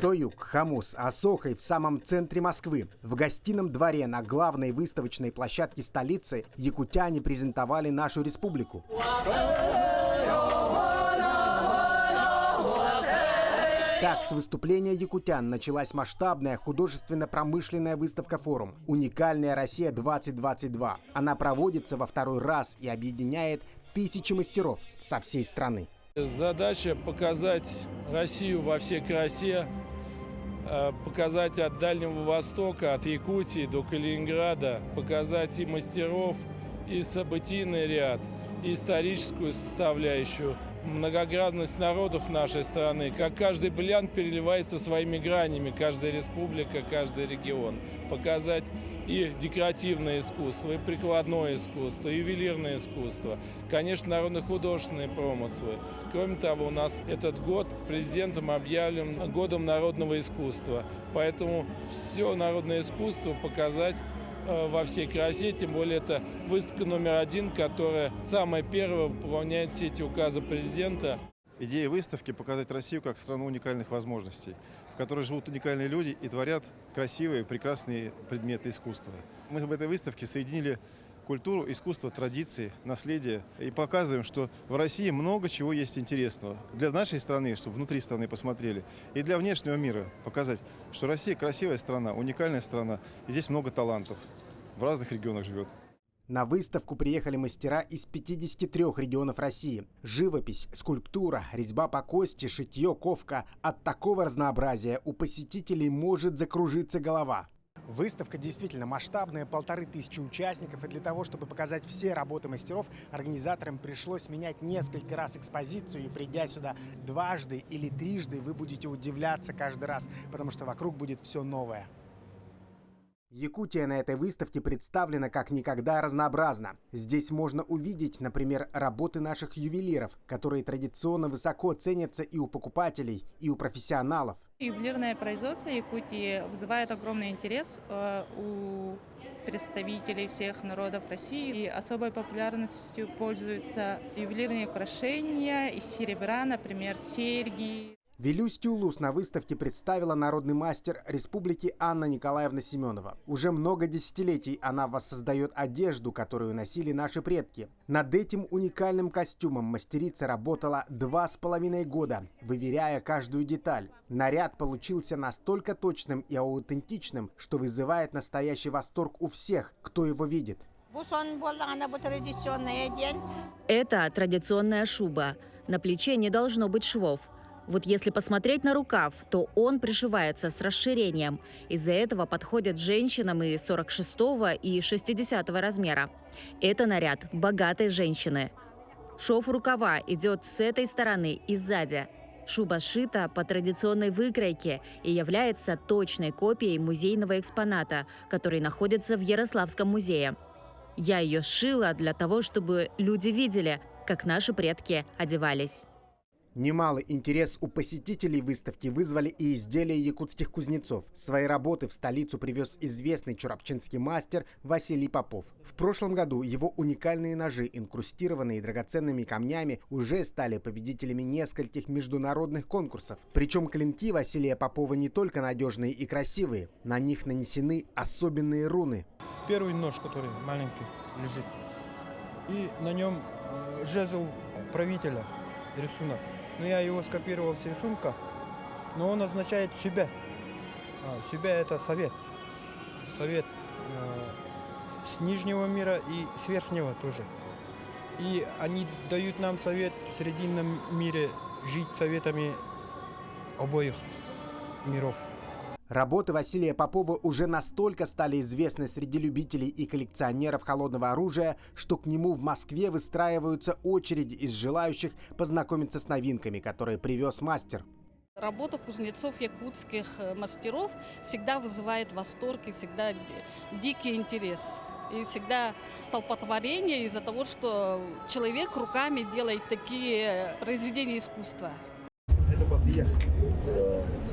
Тоюк, Хамус, Асохой в самом центре Москвы. В гостином дворе на главной выставочной площадке столицы якутяне презентовали нашу республику. Так, с выступления якутян началась масштабная художественно-промышленная выставка-форум «Уникальная Россия-2022». Она проводится во второй раз и объединяет тысячи мастеров со всей страны. Задача показать Россию во всей красе, показать от Дальнего Востока, от Якутии до Калининграда, показать и мастеров, и событийный ряд, и историческую составляющую, многогранность народов нашей страны, как каждый бриллиант переливается своими гранями, каждая республика, каждый регион. Показать и декоративное искусство, и прикладное искусство, и ювелирное искусство, конечно, народно-художественные промыслы. Кроме того, у нас этот год президентом объявлен годом народного искусства, поэтому все народное искусство показать во всей красе, тем более это выставка №1, которая самая первая выполняет все эти указы президента. Идея выставки – показать Россию как страну уникальных возможностей, в которой живут уникальные люди и творят красивые, прекрасные предметы искусства. Мы в этой выставке соединили культуру, искусство, традиции, наследие и показываем, что в России много чего есть интересного. Для нашей страны, чтобы внутри страны посмотрели, и для внешнего мира показать, что Россия красивая страна, уникальная страна, и здесь много талантов. В разных регионах живет. На выставку приехали мастера из 53 регионов России. Живопись, скульптура, резьба по кости, шитье, ковка. От такого разнообразия у посетителей может закружиться голова. Выставка действительно масштабная, 1500 участников, и для того, чтобы показать все работы мастеров, организаторам пришлось менять несколько раз экспозицию, и придя сюда дважды или трижды, вы будете удивляться каждый раз, потому что вокруг будет все новое. Якутия на этой выставке представлена как никогда разнообразно. Здесь можно увидеть, например, работы наших ювелиров, которые традиционно высоко ценятся и у покупателей, и у профессионалов. Ювелирное производство Якутии вызывает огромный интерес у представителей всех народов России. И особой популярностью пользуются ювелирные украшения из серебра, например, серьги. Вилюстий улус на выставке представила народный мастер республики Анна Николаевна Семенова. Уже много десятилетий она воссоздает одежду, которую носили наши предки. Над этим уникальным костюмом мастерица работала 2,5 года, выверяя каждую деталь. Наряд получился настолько точным и аутентичным, что вызывает настоящий восторг у всех, кто его видит. Это традиционная шуба. На плече не должно быть швов. Вот если посмотреть на рукав, то он пришивается с расширением. Из-за этого подходят женщинам и 46-го, и 60-го размера. Это наряд богатой женщины. Шов рукава идет с этой стороны и сзади. Шуба сшита по традиционной выкройке и является точной копией музейного экспоната, который находится в Ярославском музее. Я ее сшила для того, чтобы люди видели, как наши предки одевались. Немалый интерес у посетителей выставки вызвали и изделия якутских кузнецов. Свои работы в столицу привез известный чурапчинский мастер Василий Попов. В прошлом году его уникальные ножи, инкрустированные драгоценными камнями, уже стали победителями нескольких международных конкурсов. Причем клинки Василия Попова не только надежные и красивые, на них нанесены особенные руны. Первый нож, который маленький лежит, и на нем жезл правителя, рисунок. Но я его скопировал с рисунка, но он означает себя. Себя – это совет. Совет с нижнего мира и с верхнего тоже. И они дают нам совет в срединном мире жить советами обоих миров. Работы Василия Попова уже настолько стали известны среди любителей и коллекционеров холодного оружия, что к нему в Москве выстраиваются очереди из желающих познакомиться с новинками, которые привез мастер. Работа кузнецов якутских мастеров всегда вызывает восторг и всегда дикий интерес. И всегда столпотворение из-за того, что человек руками делает такие произведения искусства. Это бабья,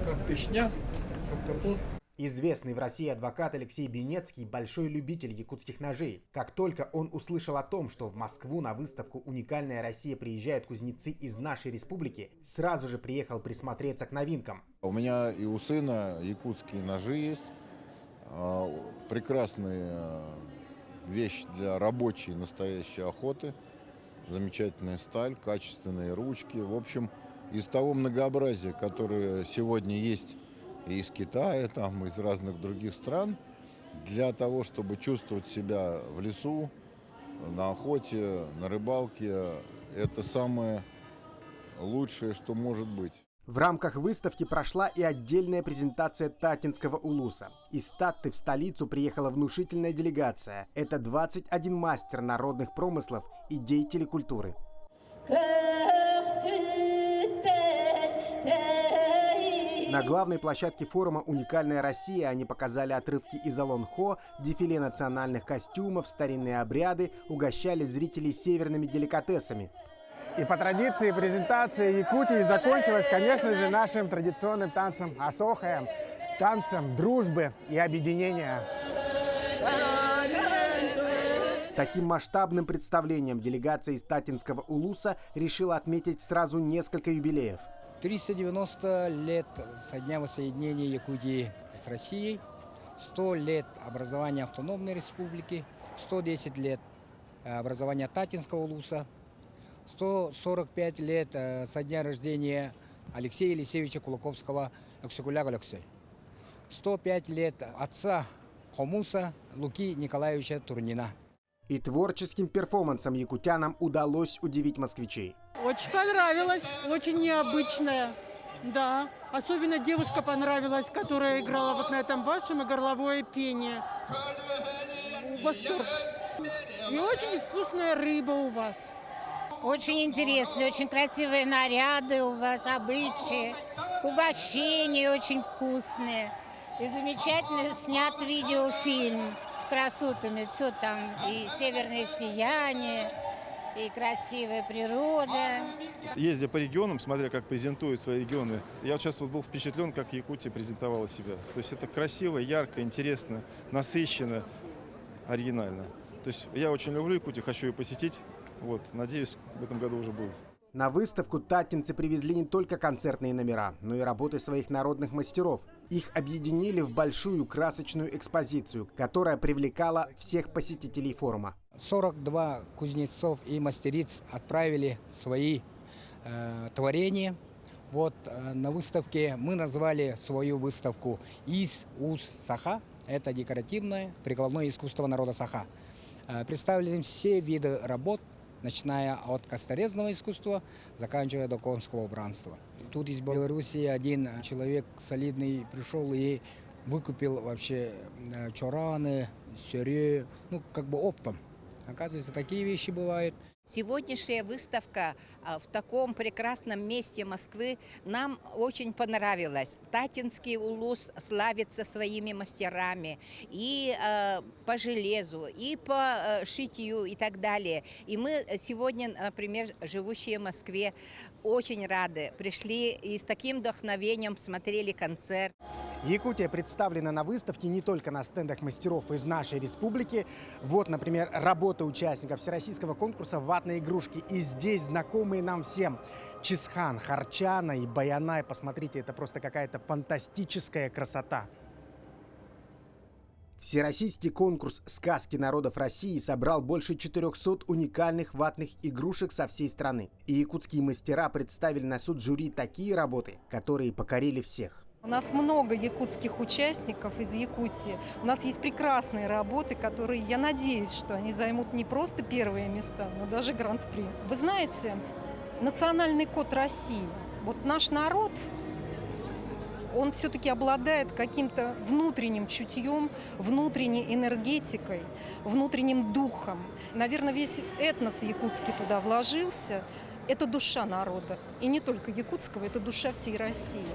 как пешня. Известный в России адвокат Алексей Бенецкий – большой любитель якутских ножей. Как только он услышал о том, что в Москву на выставку «Уникальная Россия» приезжают кузнецы из нашей республики, сразу же приехал присмотреться к новинкам. У меня и у сына якутские ножи есть. Прекрасная вещь для рабочей настоящей охоты. Замечательная сталь, качественные ручки. В общем, из того многообразия, которое сегодня есть и из Китая, там, из разных других стран, для того, чтобы чувствовать себя в лесу, на охоте, на рыбалке, это самое лучшее, что может быть. В рамках выставки прошла и отдельная презентация Татинского улуса. Из Татты в столицу приехала внушительная делегация. Это 21 мастер народных промыслов и деятели культуры. На главной площадке форума «Уникальная Россия» они показали отрывки из Алон-Хо, дефиле национальных костюмов, старинные обряды, угощали зрителей северными деликатесами. И по традиции презентация Якутии закончилась, конечно же, нашим традиционным танцем асохаем, танцем дружбы и объединения. Таким масштабным представлением делегация из Татинского улуса решила отметить сразу несколько юбилеев. 390 лет со дня воссоединения Якутии с Россией, 100 лет образования автономной республики, 110 лет образования Татинского улуса, 145 лет со дня рождения Алексея Елисеевича Кулаковского Аксюкуляга-Алексей, 105 лет отца Хомуса Луки Николаевича Турнина. И творческим перформансом якутянам удалось удивить москвичей. Очень понравилось, очень необычное. Да, особенно девушка понравилась, которая играла вот на этом вашем и горловое пение. Восторг. И очень вкусная рыба у вас. Очень интересные, очень красивые наряды у вас, обычаи, угощения очень вкусные. И замечательно снят видеофильм с красотами. Все там, и северное сияние, и красивая природа. Ездя по регионам, смотря как презентуют свои регионы, я вот сейчас был впечатлен, как Якутия презентовала себя. То есть это красиво, ярко, интересно, насыщенно, оригинально. То есть я очень люблю Якутию, хочу ее посетить. Вот, надеюсь, в этом году уже буду. На выставку татинцы привезли не только концертные номера, но и работы своих народных мастеров. Их объединили в большую красочную экспозицию, которая привлекала всех посетителей форума. 42 кузнецов и мастериц отправили свои творения. Вот на выставке мы назвали свою выставку «Ис-Ус-Саха». Это декоративное прикладное искусство народа Саха. Представлены все виды работ, начиная от косторезного искусства, заканчивая до конского убранства. Тут из Беларуси один человек солидный пришел и выкупил вообще чораны, сёрё, ну как бы оптом. Оказывается, такие вещи бывают. Сегодняшняя выставка в таком прекрасном месте Москвы нам очень понравилась. Татинский улус славится своими мастерами и по железу, и по шитью и так далее. И мы сегодня, например, живущие в Москве, очень рады. Пришли и с таким вдохновением смотрели концерт. Якутия представлена на выставке не только на стендах мастеров из нашей республики. Вот, например, работы участников всероссийского конкурса «Ватные игрушки». И здесь знакомые нам всем Чисхан, Харчана и Баянай. Посмотрите, это просто какая-то фантастическая красота. Всероссийский конкурс «Сказки народов России» собрал больше 400 уникальных ватных игрушек со всей страны. И якутские мастера представили на суд жюри такие работы, которые покорили всех. У нас много якутских участников из Якутии. У нас есть прекрасные работы, которые, я надеюсь, что они займут не просто первые места, но даже гран-при. Вы знаете, национальный код России. Вот наш народ, он все-таки обладает каким-то внутренним чутьем, внутренней энергетикой, внутренним духом. Наверное, весь этнос якутский туда вложился. Это душа народа. И не только якутского, это душа всей России.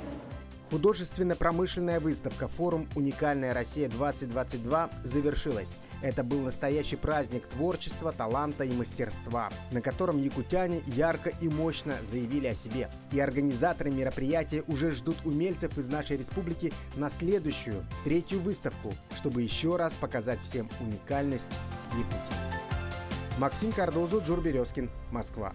Художественно-промышленная выставка «Форум «Уникальная Россия-2022» завершилась. Это был настоящий праздник творчества, таланта и мастерства, на котором якутяне ярко и мощно заявили о себе. И организаторы мероприятия уже ждут умельцев из нашей республики на следующую, третью выставку, чтобы еще раз показать всем уникальность Якутии. Максим Кардозу, Джур Березкин, Москва.